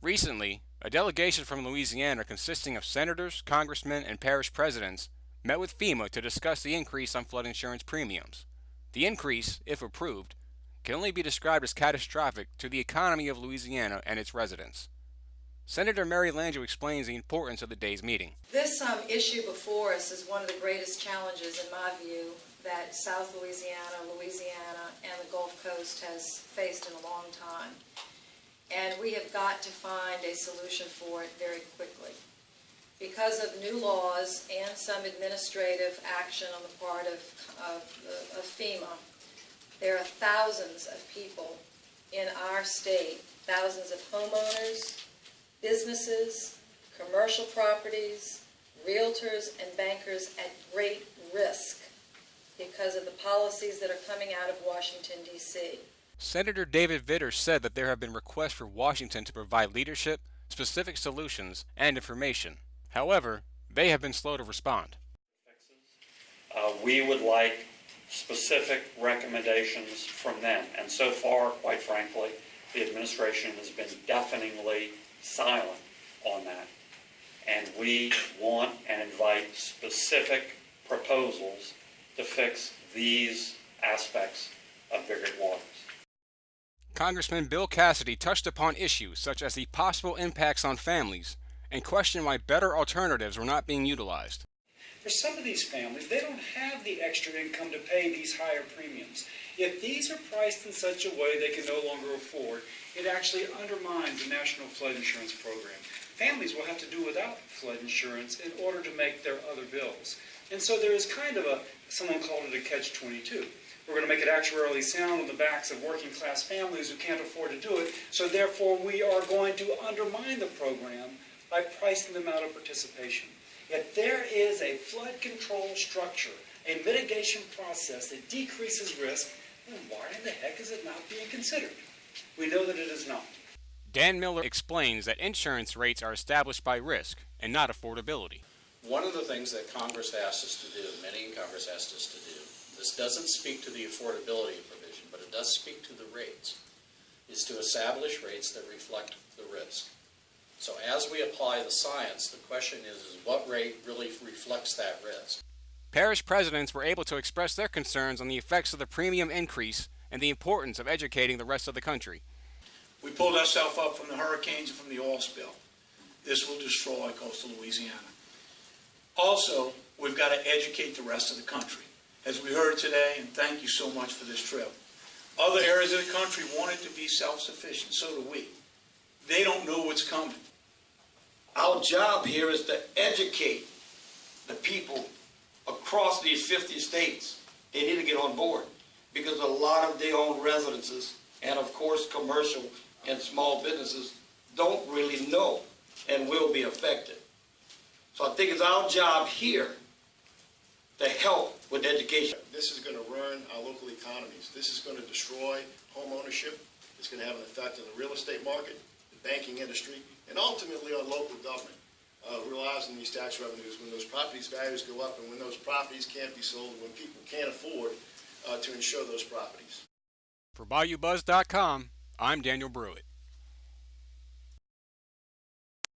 Recently, a delegation from Louisiana consisting of senators, congressmen, and parish presidents met with FEMA to discuss the increase on flood insurance premiums. The increase, if approved, can only be described as catastrophic to the economy of Louisiana and its residents. Senator Mary Landrieu explains the importance of the day's meeting. This issue before us is one of the greatest challenges, in my view, that South Louisiana, and the Gulf Coast has faced in a long time. And we have got to find a solution for it very quickly. Because of new laws and some administrative action on the part of FEMA, there are thousands of people in our state, thousands of homeowners, businesses, commercial properties, realtors, and bankers at great risk because of the policies that are coming out of Washington, D.C. Senator David Vitter said that there have been requests for Washington to provide leadership, specific solutions, and information. However, they have been slow to respond. We would like specific recommendations from them, and so far, quite frankly, the administration has been deafeningly silent on that. And we want and invite specific proposals to fix these aspects of Biggert Waters. Congressman Bill Cassidy touched upon issues such as the possible impacts on families and questioned why better alternatives were not being utilized. For some of these families, they don't have the extra income to pay these higher premiums. If these are priced in such a way they can no longer afford, it actually undermines the National Flood Insurance Program. Families will have to do without flood insurance in order to make their other bills. And so there is kind of someone called it a catch-22. We're going to make it actuarially sound on the backs of working class families who can't afford to do it, so therefore we are going to undermine the program by pricing them out of participation. If there is a flood control structure, a mitigation process that decreases risk, then why in the heck is it not being considered? We know that it is not. Dan Miller explains that insurance rates are established by risk and not affordability. One of the things that Congress asked us to do, many in Congress asked us to do, this doesn't speak to the affordability provision, but it does speak to the rates, is to establish rates that reflect the risk. So as we apply the science, the question is what rate really reflects that risk? Parish presidents were able to express their concerns on the effects of the premium increase and the importance of educating the rest of the country. We pulled ourselves up from the hurricanes and from the oil spill. This will destroy coastal Louisiana. Also, we've got to educate the rest of the country. As we heard today, and thank you so much for this trip, other areas of the country want it to be self-sufficient, so do we. They don't know what's coming. Our job here is to educate the people across these 50 states. They need to get on board because a lot of their own residences and, of course, commercial and small businesses don't really know and will be affected. So I think it's our job here to help with education. This is going to ruin our local economies. This is going to destroy home ownership. It's going to have an effect on the real estate market, the banking industry, and ultimately on local government. Relies on these tax revenues when those properties' values go up and when those properties can't be sold and when people can't afford to insure those properties. For BayouBuzz.com, I'm Daniel Brewitt.